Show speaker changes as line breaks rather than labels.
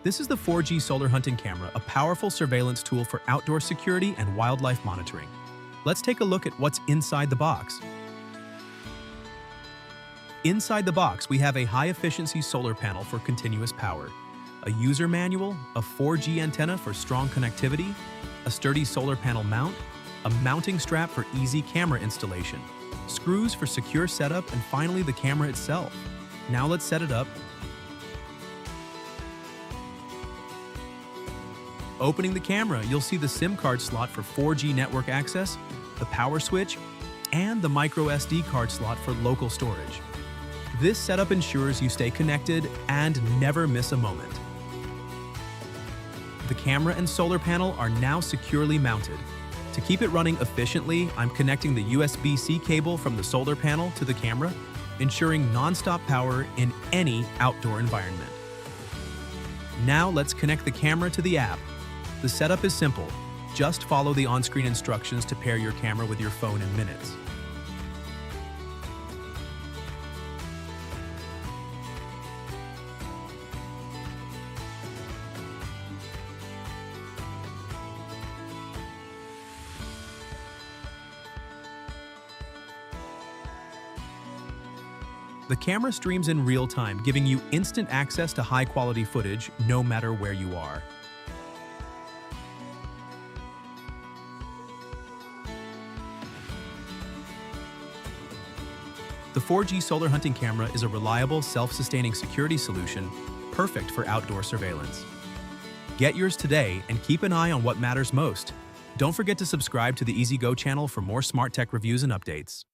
This is the 4G solar hunting camera, a powerful surveillance tool for outdoor security and wildlife monitoring. Let's take a look at what's inside the box. Inside the box, we have a high-efficiency solar panel for continuous power, a user manual, a 4G antenna for strong connectivity, a sturdy solar panel mount, a mounting strap for easy camera installation, screws for secure setup, and finally the camera itself. Now let's set it up. Opening the camera, you'll see the SIM card slot for 4G network access, the power switch, and the micro SD card slot for local storage. This setup ensures you stay connected and never miss a moment. The camera and solar panel are now securely mounted. To keep it running efficiently, I'm connecting the USB-C cable from the solar panel to the camera, ensuring non-stop power in any outdoor environment. Now let's connect the camera to the app. The setup is simple. Just follow the on-screen instructions to pair your camera with your phone in minutes. The camera streams in real time, giving you instant access to high-quality footage no matter where you are. The 4G solar hunting camera is a reliable, self-sustaining security solution, perfect for outdoor surveillance. Get yours today and keep an eye on what matters most. Don't forget to subscribe to the EasyGo channel for more smart tech reviews and updates.